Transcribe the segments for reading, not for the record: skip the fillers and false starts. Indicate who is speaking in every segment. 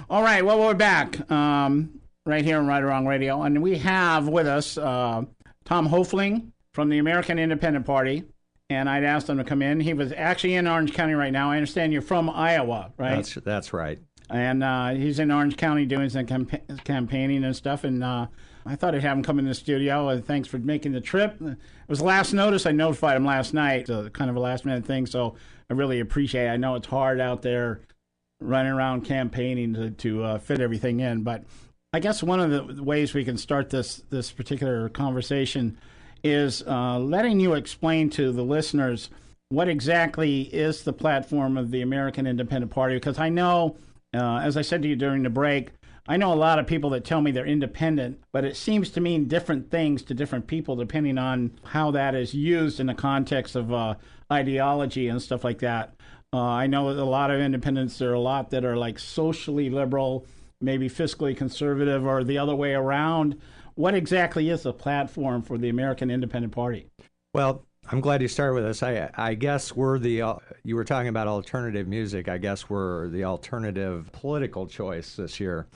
Speaker 1: All right, well, we're back right here on Right or Wrong Radio, and we have with us Tom Hoefling from the American Independent Party, and I'd asked him to come in. He was actually in Orange County right now. I understand you're from Iowa, right?
Speaker 2: That's right. And
Speaker 1: he's in Orange County doing some campaigning and stuff, and I thought I'd have him come in the studio, and thanks for making the trip. It was last notice. I notified him last night, so kind of a last-minute thing, so I really appreciate it. I know it's hard out there running around campaigning to fit everything in. But I guess one of the ways we can start this particular conversation is letting you explain to the listeners what exactly is the platform of the American Independent Party. Because I know, as I said to you during the break, I know a lot of people that tell me they're independent, but it seems to mean different things to different people depending on how that is used in the context of ideology and stuff like that. I know a lot of independents, there are a lot that are like socially liberal, maybe fiscally conservative, or the other way around. What exactly is the platform for the American Independent Party?
Speaker 2: Well, I'm glad you started with this. I guess we're you were talking about alternative music. I guess we're the alternative political choice this year.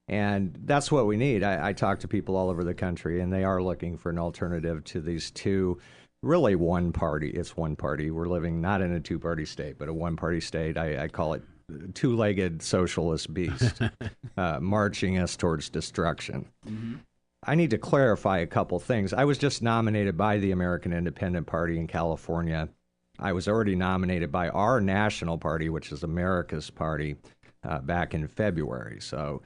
Speaker 2: And that's what we need. I talk to people all over the country, and they are looking for an alternative to these two. Really one party. It's one party. We're living not in a two-party state, but a one-party state. I call it two-legged socialist beast, marching us towards destruction. Mm-hmm. I need to clarify a couple things. I was just nominated by the American Independent Party in California. I was already nominated by our national party, which is America's Party, back in February. So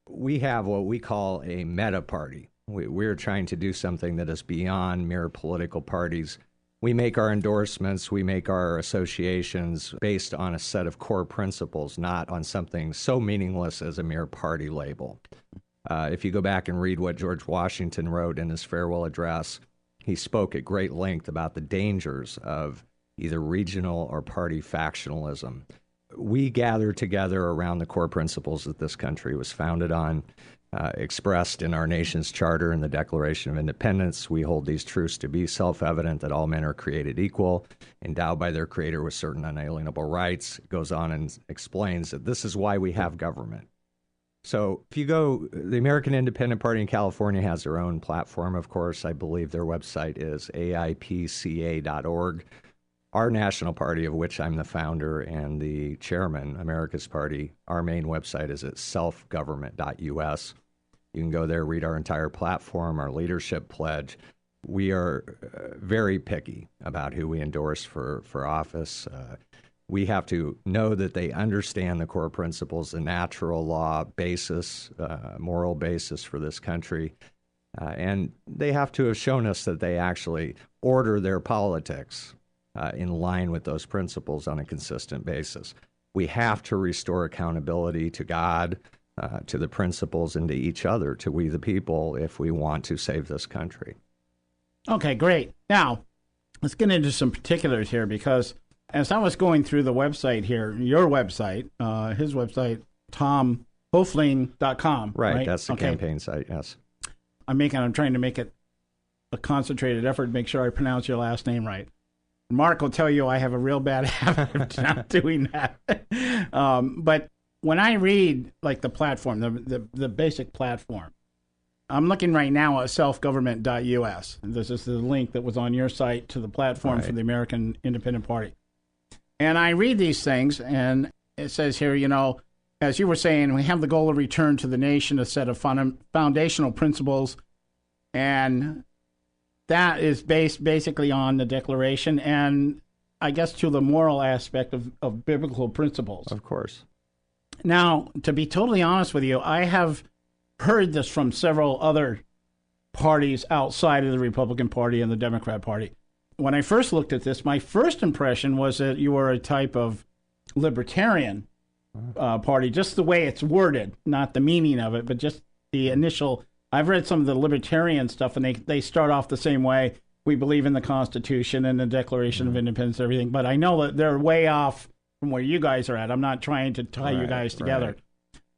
Speaker 2: we have what we call a meta party. We're trying to do something that is beyond mere political parties. We make our endorsements, we make our associations based on a set of core principles, not on something so meaningless as a mere party label. If you go back and read what George Washington wrote in his farewell address, he spoke at great length about the dangers of either regional or party factionalism. We gather together around the core principles that this country was founded on. Expressed in our nation's charter and the Declaration of Independence. We hold these truths to be self-evident that all men are created equal, endowed by their creator with certain unalienable rights. It goes on and explains that this is why we have government. So if you go, the American Independent Party in California has their own platform, of course. I believe their website is aipca.org. Our national party, of which I'm the founder and the chairman, America's Party, our main website is at selfgovernment.us. You can go there, read our entire platform, our leadership pledge. We are very picky about who we endorse for office. We have to know that they understand the core principles, the natural law basis, moral basis for this country. And they have to have shown us that they actually order their politics in line with those principles on a consistent basis. We have to restore accountability to God, to the principles, and to each other, to we the people, if we want to save this country.
Speaker 1: Okay, great. Now, let's get into some particulars here, because as I was going through the website here, your website, his website, tomhoefling.com.
Speaker 2: Right, that's the campaign site, yes.
Speaker 1: I'm trying to make it a concentrated effort to make sure I pronounce your last name right. Mark will tell you I have a real bad habit of not doing that. But when I read like the platform, the basic platform, I'm looking right now at selfgovernment.us. This is the link that was on your site to the platform for the American Independent Party. And I read these things, and it says here, as you were saying, we have the goal of return to the nation a set of foundational principles, and that is based basically on the Declaration and, I guess, to the moral aspect of biblical principles.
Speaker 2: Of course.
Speaker 1: Now, to be totally honest with you, I have heard this from several other parties outside of the Republican Party and the Democrat Party. When I first looked at this, my first impression was that you were a type of libertarian party, just the way it's worded, not the meaning of it, but just the initial. I've read some of the libertarian stuff, and they start off the same way. We believe in the Constitution and the Declaration of Independence and everything, but I know that they're way off from where you guys are at. I'm not trying to tie you guys together.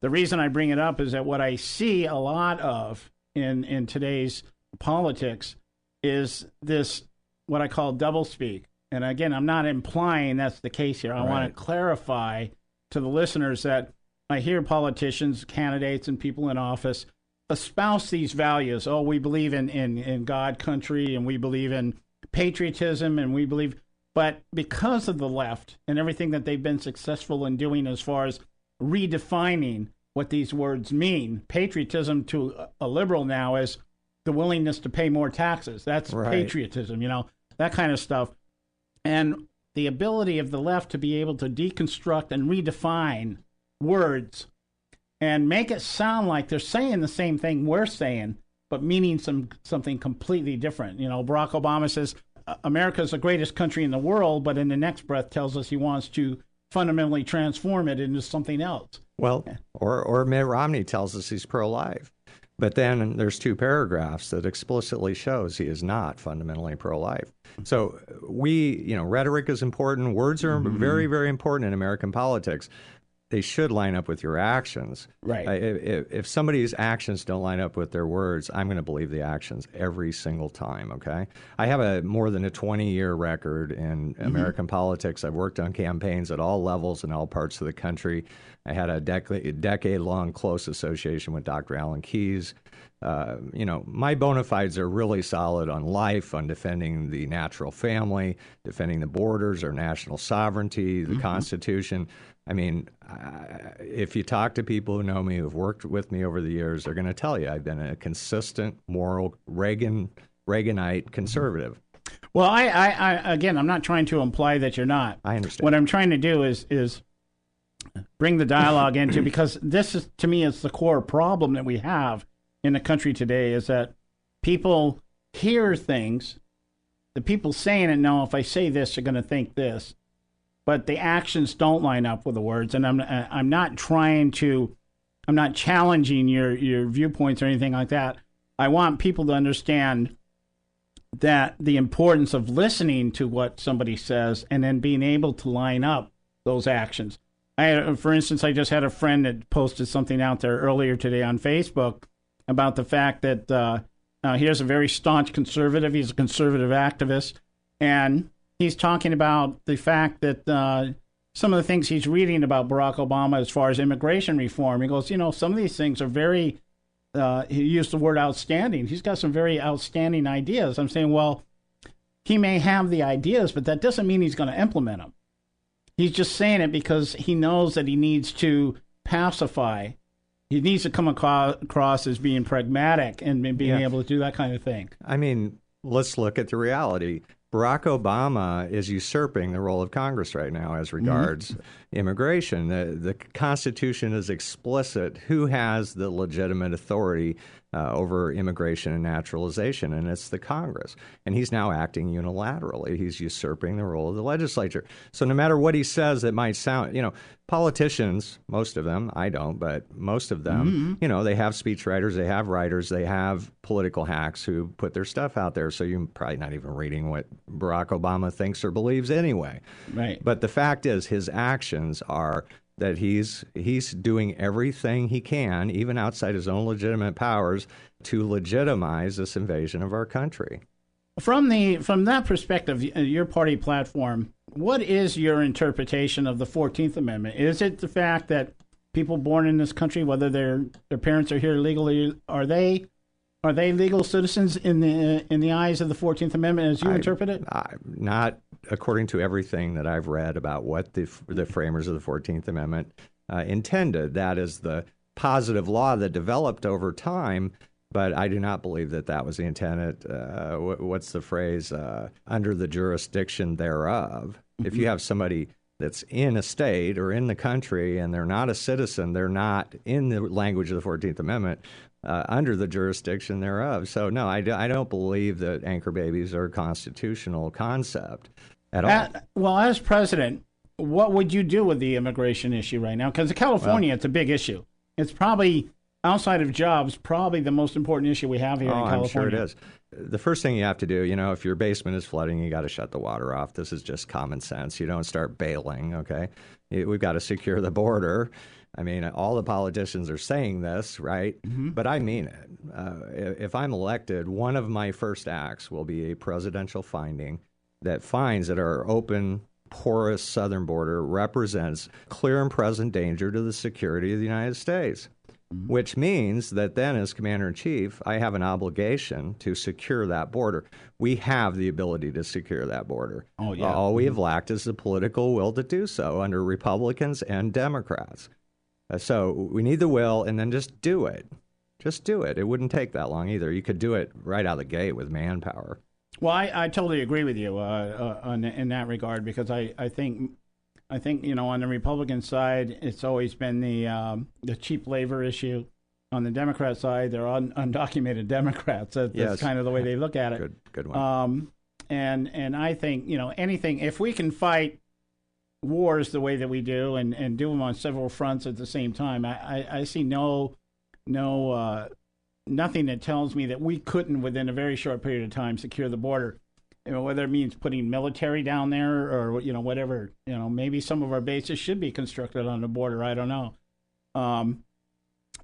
Speaker 1: The reason I bring it up is that what I see a lot of in today's politics is this, what I call doublespeak. And again, I'm not implying that's the case here. I want to clarify to the listeners that I hear politicians, candidates, and people in office espouse these values. Oh, we believe in God, country, and we believe in patriotism, and we believe. But because of the left and everything that they've been successful in doing as far as redefining what these words mean, patriotism to a liberal now is the willingness to pay more taxes. That's patriotism, that kind of stuff. And the ability of the left to be able to deconstruct and redefine words and make it sound like they're saying the same thing we're saying, but meaning something completely different. Barack Obama says America's the greatest country in the world, but in the next breath tells us he wants to fundamentally transform it into something else.
Speaker 2: Well, or Mitt Romney tells us he's pro-life. But then there's 2 paragraphs that explicitly shows he is not fundamentally pro-life. So rhetoric is important. Words are very, very important in American politics. They should line up with your actions.
Speaker 1: Right.
Speaker 2: If somebody's actions don't line up with their words, I'm going to believe the actions every single time, okay? I have more than a 20-year record in American politics. I've worked on campaigns at all levels in all parts of the country. I had a decade-long close association with Dr. Alan Keyes. My bona fides are really solid on life, on defending the natural family, defending the borders, our national sovereignty, the Constitution. I mean, if you talk to people who know me, who've worked with me over the years, they're going to tell you I've been a consistent, moral, Reaganite conservative.
Speaker 1: Well, again, I'm not trying to imply that you're not.
Speaker 2: I understand.
Speaker 1: What I'm trying to do is bring the dialogue into, because this is, to me, is the core problem that we have in the country today, is that people hear things, the people saying it know, if I say this, you're going to think this, but the actions don't line up with the words. And I'm not challenging your viewpoints or anything like that. I want people to understand that the importance of listening to what somebody says and then being able to line up those actions. For instance, I just had a friend that posted something out there earlier today on Facebook about the fact that here's a very staunch conservative. He's a conservative activist, and he's talking about the fact that some of the things he's reading about Barack Obama as far as immigration reform, he goes, some of these things are very, he used the word outstanding. He's got some very outstanding ideas. I'm saying, well, he may have the ideas, but that doesn't mean he's going to implement them. He's just saying it because he knows that he needs to pacify. He needs to come across as being pragmatic and being able to do that kind of thing.
Speaker 2: I mean, let's look at the reality. Barack Obama is usurping the role of Congress right now as regards immigration. The Constitution is explicit who has the legitimate authority over immigration and naturalization, and it's the Congress. And he's now acting unilaterally. He's usurping the role of the legislature. So no matter what he says, it might sound, politicians, most of them, I don't, but most of them, they have speechwriters, they have writers, they have political hacks who put their stuff out there. So you're probably not even reading what Barack Obama thinks or believes anyway.
Speaker 1: Right.
Speaker 2: But the fact is, his actions are that he's doing everything he can, even outside his own legitimate powers, to legitimize this invasion of our country.
Speaker 1: From that perspective, your party platform, what is your interpretation of the 14th Amendment? Is it the fact that people born in this country, whether their parents are here legally, are they legal citizens in the eyes of the 14th Amendment as you interpret it?
Speaker 2: Not according to everything that I've read about what the framers of the 14th Amendment intended. That is the positive law that developed over time, but I do not believe that was the intent. What's the phrase? Under the jurisdiction thereof. If you have somebody that's in a state or in the country and they're not a citizen, they're not in the language of the 14th Amendment, under the jurisdiction thereof. So, no, I don't believe that anchor babies are a constitutional concept at all.
Speaker 1: Well, as president, what would you do with the immigration issue right now? Because in California, it's a big issue. It's probably, outside of jobs, probably the most important issue we have here in California.
Speaker 2: I'm sure it is. The first thing you have to do, if your basement is flooding, you got to shut the water off. This is just common sense. You don't start bailing, okay? We've got to secure the border. I mean, all the politicians are saying this, right?
Speaker 1: Mm-hmm.
Speaker 2: But I mean it. If I'm elected, one of my first acts will be a presidential finding that finds that our open, porous southern border represents clear and present danger to the security of the United States. Which means that then, as Commander-in-Chief, I have an obligation to secure that border. We have the ability to secure that border.
Speaker 1: Oh, yeah.
Speaker 2: All we have lacked is the political will to do so under Republicans and Democrats. So we need the will, and then just do it. Just do it. It wouldn't take that long either. You could do it right out of the gate with manpower.
Speaker 1: Well, I totally agree with you in that regard, because I think on the Republican side, it's always been the cheap labor issue. On the Democrat side, they're undocumented Democrats. That's kind of the way they look at it.
Speaker 2: Good one.
Speaker 1: And I think anything, if we can fight wars the way that we do and do them on several fronts at the same time, I see nothing that tells me that we couldn't, within a very short period of time, secure the border. Whether it means putting military down there or whatever, maybe some of our bases should be constructed on the border. I don't know,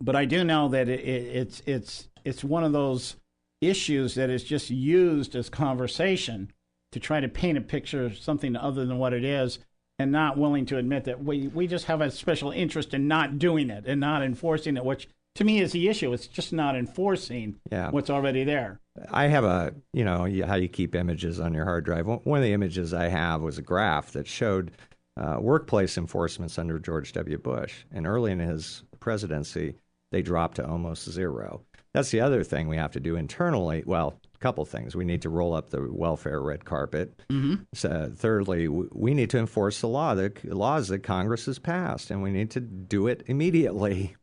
Speaker 1: but I do know that it's one of those issues that is just used as conversation to try to paint a picture of something other than what it is, and not willing to admit that we just have a special interest in not doing it and not enforcing it, which to me is the issue. It's just not enforcing what's already there.
Speaker 2: I have how you keep images on your hard drive. One of the images I have was a graph that showed workplace enforcements under George W. Bush. And early in his presidency, they dropped to almost zero. That's the other thing we have to do internally. Well, a couple things. We need to roll up the welfare red carpet. Mm-hmm. So, thirdly, we need to enforce the laws that Congress has passed, and we need to do it immediately.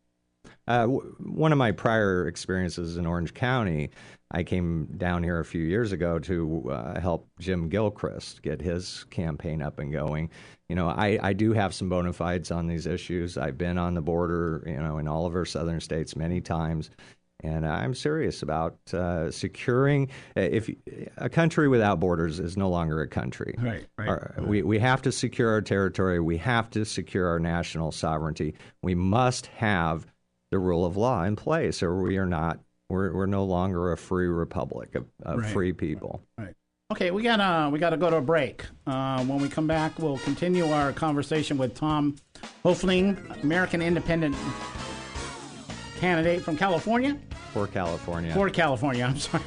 Speaker 2: One of my prior experiences in Orange County, I came down here a few years ago to help Jim Gilchrist get his campaign up and going. I do have some bona fides on these issues. I've been on the border, in all of our southern states many times, and I'm serious about securing. If a country without borders is no longer a country.
Speaker 1: Right.
Speaker 2: We have to secure our territory. We have to secure our national sovereignty. We must have the rule of law in place, or we are not. We're no longer a free republic of free people.
Speaker 1: Right. Okay, we gotta go to a break. When we come back, we'll continue our conversation with Tom Hoefling, American Independent candidate from California.
Speaker 2: For California, I'm
Speaker 1: sorry.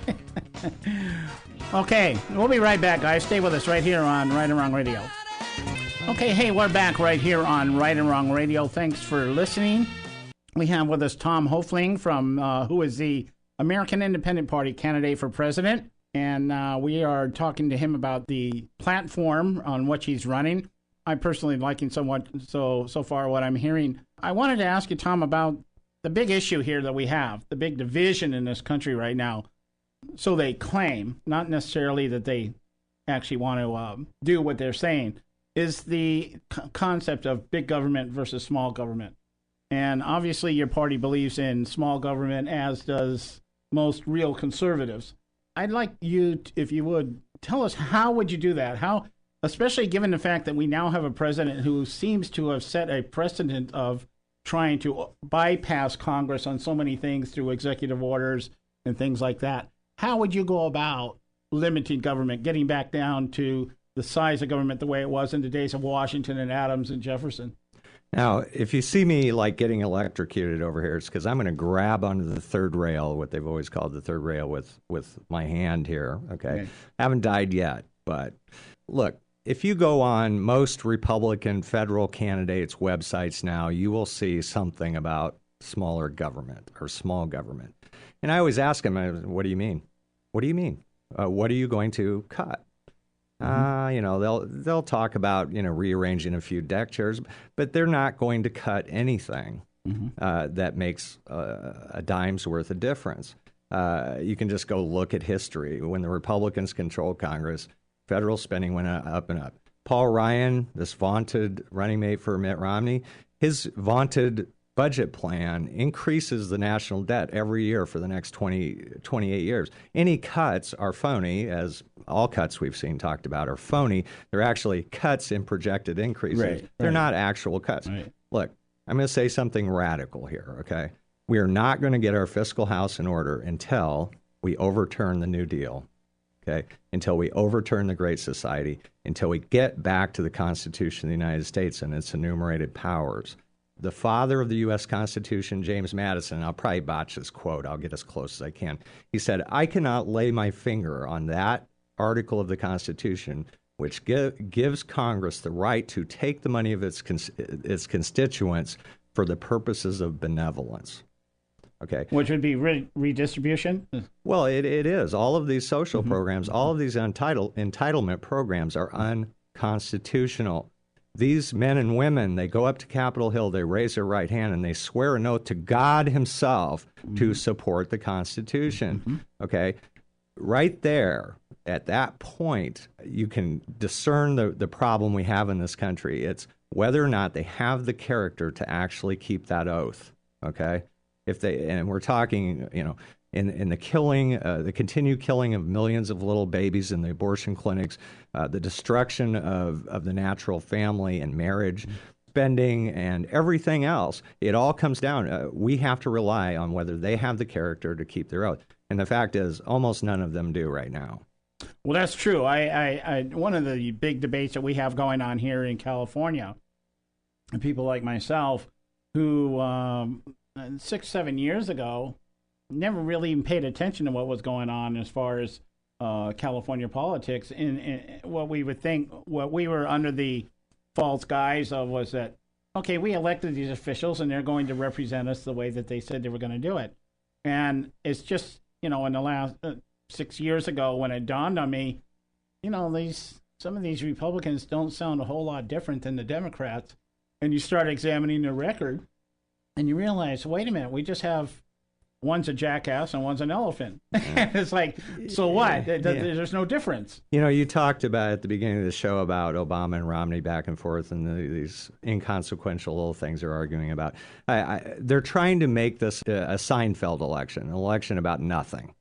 Speaker 1: Okay, we'll be right back, guys. Stay with us right here on Right and Wrong Radio. Okay, hey, we're back right here on Right and Wrong Radio. Thanks for listening. We have with us Tom Hoefling, who is the American Independent Party candidate for president. And we are talking to him about the platform on which he's running. I'm personally liking somewhat so far what I'm hearing. I wanted to ask you, Tom, about the big issue here that we have, the big division in this country right now. So they claim, not necessarily that they actually want to do what they're saying, is the concept of big government versus small government. And obviously your party believes in small government, as does most real conservatives. I'd like you, if you would, tell us how would you do that? How, especially given the fact that we now have a president who seems to have set a precedent of trying to bypass Congress on so many things through executive orders and things like that. How would you go about limiting government, getting back down to the size of government the way it was in the days of Washington and Adams and Jefferson?
Speaker 2: Now, if you see me like getting electrocuted over here, it's because I'm going to grab onto the third rail, what they've always called the third rail, with my hand here. Okay. Haven't died yet, but look, if you go on most Republican federal candidates' websites now, you will see something about smaller government or small government. And I always ask them, what do you mean? What do you mean? What are you going to cut? They'll talk about, rearranging a few deck chairs, but they're not going to cut anything that makes a dime's worth of difference. You can just go look at history. When the Republicans controlled Congress, federal spending went up and up. Paul Ryan, this vaunted running mate for Mitt Romney, his vaunted budget plan increases the national debt every year for the next 28 years. Any cuts are phony, as all cuts we've seen talked about are phony. They're actually cuts in projected increases. They're not actual cuts. Look, I'm going to say something radical here, okay? We are not going to get our fiscal house in order until we overturn the New Deal, okay? Until we overturn the Great Society, until we get back to the Constitution of the United States and its enumerated powers. The father of the U.S. Constitution, James Madison, I'll probably botch this quote, I'll get as close as I can. He said, I cannot lay my finger on that article of the Constitution which gives Congress the right to take the money of its constituents for the purposes of benevolence. Okay.
Speaker 1: Which would be redistribution?
Speaker 2: Well, it is. All of these social programs, all of these entitlement programs are unconstitutional. These men and women, they go up to Capitol Hill, they raise their right hand, and they swear an oath to God himself to support the Constitution. Okay? Right there, at that point, you can discern the problem we have in this country. It's whether or not they have the character to actually keep that oath. Okay? And we're talking, in the killing, the continued killing of millions of little babies in the abortion clinics, the destruction of the natural family and marriage, spending, and everything else, it all comes down. We have to rely on whether they have the character to keep their oath. And the fact is, almost none of them do right now.
Speaker 1: Well, that's true. One of the big debates that we have going on here in California, and people like myself who 6-7 years ago never really even paid attention to what was going on as far as California politics. And what we would think, what we were under the false guise of was that, okay, we elected these officials and they're going to represent us the way that they said they were going to do it. And it's just, in the last 6 years ago when it dawned on me, some of these Republicans don't sound a whole lot different than the Democrats. And you start examining their record and you realize, wait a minute, we just have one's a jackass and one's an elephant. It's like, so what? There's no difference.
Speaker 2: You talked about at the beginning of the show about Obama and Romney back and forth and these inconsequential little things they're arguing about. They're trying to make this a Seinfeld election, an election about nothing.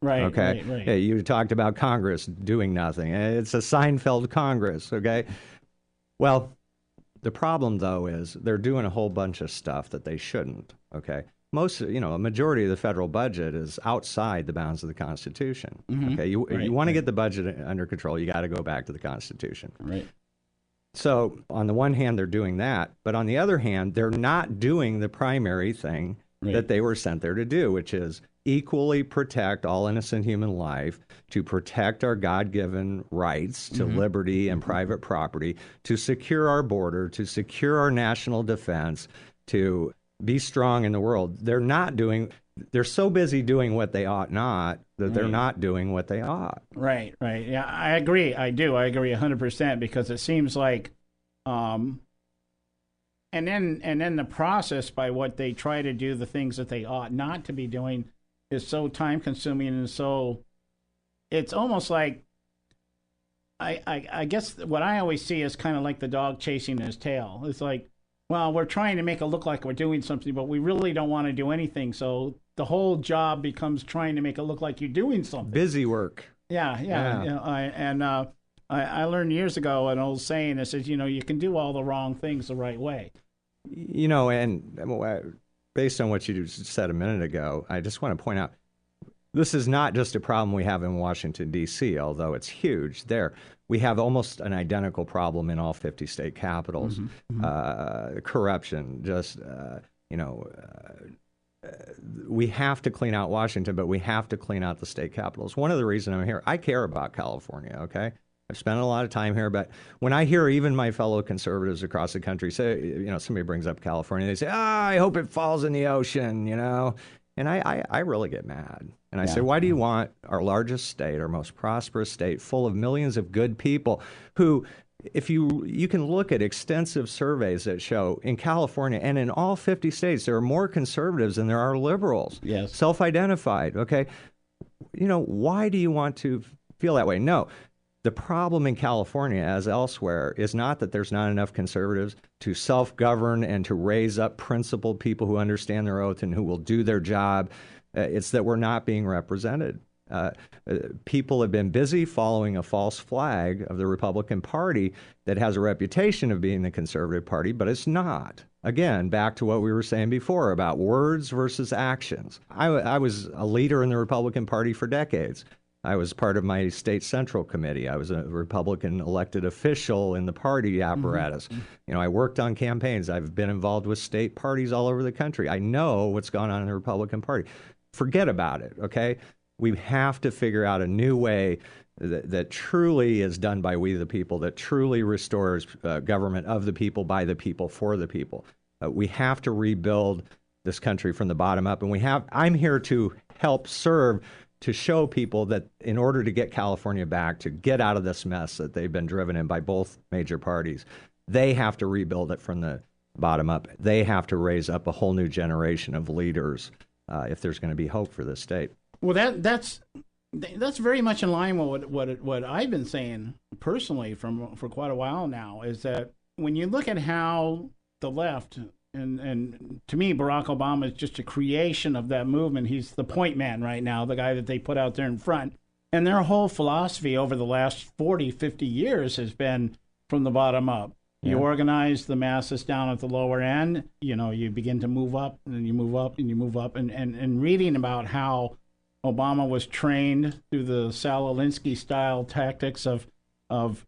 Speaker 1: Right.
Speaker 2: Okay.
Speaker 1: Right.
Speaker 2: Hey, you talked about Congress doing nothing. It's a Seinfeld Congress. Okay. Well, the problem though is they're doing a whole bunch of stuff that they shouldn't. Okay. A majority of the federal budget is outside the bounds of the Constitution. Okay, you want to get the budget under control, you got to go back to the Constitution.
Speaker 1: Right.
Speaker 2: So on the one hand, they're doing that, but on the other hand, they're not doing the primary thing that they were sent there to do, which is equally protect all innocent human life, to protect our God-given rights to liberty and private property, to secure our border, to secure our national defense, to be strong in the world. They're so busy doing what they ought not that they're not doing what they ought.
Speaker 1: Right. Yeah, I agree. I agree 100% because it seems like, and then the process by what they try to do, the things that they ought not to be doing is so time consuming and so it's almost like, I guess what I always see is kind of like the dog chasing his tail. It's like, well, we're trying to make it look like we're doing something, but we really don't want to do anything. So the whole job becomes trying to make it look like you're doing something.
Speaker 2: Busy work.
Speaker 1: Yeah. I learned years ago an old saying that says, you can do all the wrong things the right way.
Speaker 2: And based on what you just said a minute ago, I just want to point out, this is not just a problem we have in Washington, D.C., although it's huge there. We have almost an identical problem in all 50 state capitals. Corruption, we have to clean out Washington, but we have to clean out the state capitals. One of the reasons I'm here, I care about California, okay? I've spent a lot of time here, but when I hear even my fellow conservatives across the country say, somebody brings up California, they say, I hope it falls in the ocean, And I really get mad. And I say, why do you want our largest state, our most prosperous state, full of millions of good people who, if you can look at extensive surveys that show in California and in all 50 states, there are more conservatives than there are liberals.
Speaker 1: Yes.
Speaker 2: Self-identified, okay? Why do you want to feel that way? No. The problem in California, as elsewhere, is not that there's not enough conservatives to self-govern and to raise up principled people who understand their oath and who will do their job. It's that we're not being represented. People have been busy following a false flag of the Republican Party that has a reputation of being the conservative party, but it's not. Again, back to what we were saying before about words versus actions. I was a leader in the Republican Party for decades. I was part of my state central committee. I was a Republican elected official in the party apparatus. Mm-hmm. You know, I worked on campaigns. I've been involved with state parties all over the country. I know what's gone on in the Republican Party. Forget about it, okay? We have to figure out a new way that truly is done by we the people, that truly restores government of the people, by the people, for the people. We have to rebuild this country from the bottom up, and I'm here to help serve, to show people that in order to get California back, to get out of this mess that they've been driven in by both major parties, they have to rebuild it from the bottom up. They have to raise up a whole new generation of leaders if there's going to be hope for this state.
Speaker 1: Well, that's very much in line with what I've been saying personally for quite a while now, is that when you look at how the left, and to me, Barack Obama is just a creation of that movement. He's the point man right now, the guy that they put out there in front. And their whole philosophy over the last 40, 50 years has been from the bottom up. You organize the masses down at the lower end. You know, you begin to move up, and then you move up, and you move up. And reading about how Obama was trained through the Saul Alinsky-style tactics of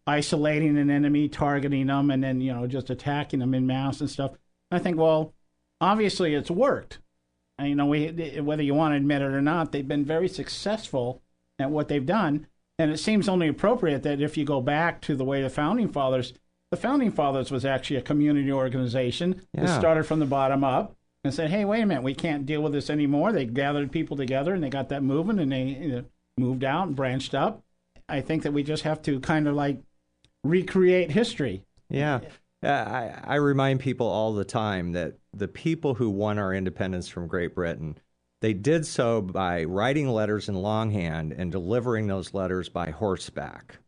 Speaker 1: isolating an enemy, targeting them, and then, you know, just attacking them in mass and stuff. I think, well, obviously it's worked. And, you know, whether you want to admit it or not, they've been very successful at what they've done. And it seems only appropriate that if you go back to the way the Founding Fathers was actually a community organization that started from the bottom up and said, hey, wait a minute, we can't deal with this anymore. They gathered people together and they got that movement, and they moved out and branched up. I think that we just have to kind of like recreate history.
Speaker 2: Yeah. I remind people all the time that the people who won our independence from Great Britain, they did so by writing letters in longhand and delivering those letters by horseback.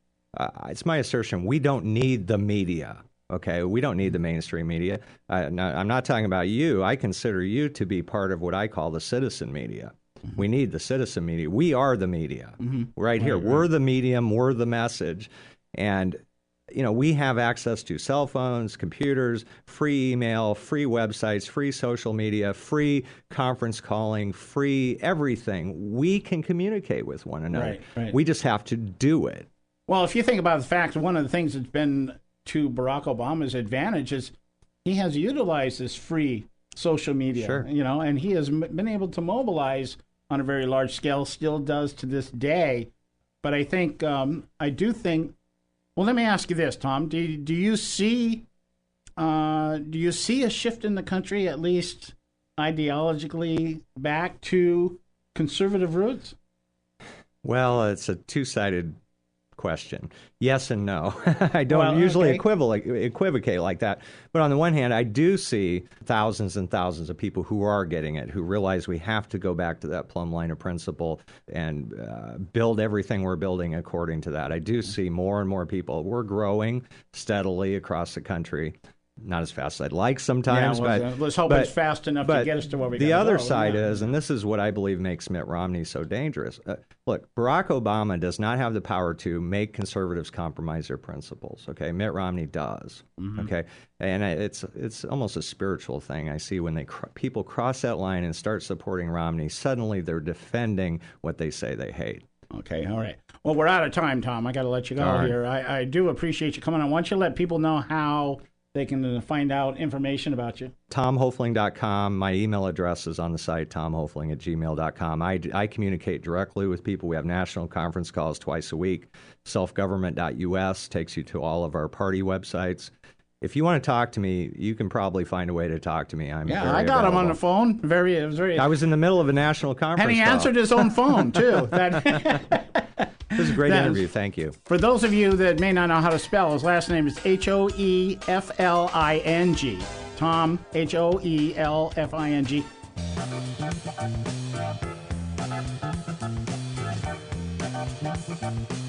Speaker 2: It's my assertion, we don't need the media, okay? We don't need the mainstream media. I'm not talking about you. I consider you to be part of what I call the citizen media. Mm-hmm. We need the citizen media. We are the media right here. Right. We're the medium. We're the message. And you know, we have access to cell phones, computers, free email, free websites, free social media, free conference calling, free everything. We can communicate with one another. Right. We just have to do it.
Speaker 1: Well, if you think about the fact, one of the things that's been to Barack Obama's advantage is he has utilized this free social media, you know, and he has been able to mobilize on a very large scale, still does to this day. But I think, well, let me ask you this, Tom. Do you see a shift in the country, at least ideologically, back to conservative roots?
Speaker 2: Well, it's a two-sided question. Yes and no. I don't usually equivocate like that. But on the one hand, I do see thousands and thousands of people who are getting it, who realize we have to go back to that plumb line of principle and build everything we're building according to that. I do see more and more people. We're growing steadily across the country. Not as fast as I'd like sometimes, but
Speaker 1: let's hope it's fast enough to get us to where we got to go.
Speaker 2: The other side is, and this is what I believe makes Mitt Romney so dangerous. Look, Barack Obama does not have the power to make conservatives compromise their principles. Okay, Mitt Romney does. Okay, and it's almost a spiritual thing. I see when people cross that line and start supporting Romney, suddenly they're defending what they say they hate.
Speaker 1: Okay, all right. Well, we're out of time, Tom. I got to let you go here. I do appreciate you coming on. Why don't you let people know how they can find out information about you?
Speaker 2: TomHoefling.com. My email address is on the site, tomhoefling@gmail.com. I communicate directly with people. We have national conference calls twice a week. Selfgovernment.us takes you to all of our party websites. If you want to talk to me, you can probably find a way to talk to me.
Speaker 1: I got him on the phone.
Speaker 2: I was in the middle of a national conference
Speaker 1: and he
Speaker 2: call.
Speaker 1: answered his own phone, too.
Speaker 2: This is a great interview. Thank you.
Speaker 1: For those of you that may not know how to spell, his last name is Hoefling. Tom, Hoefling.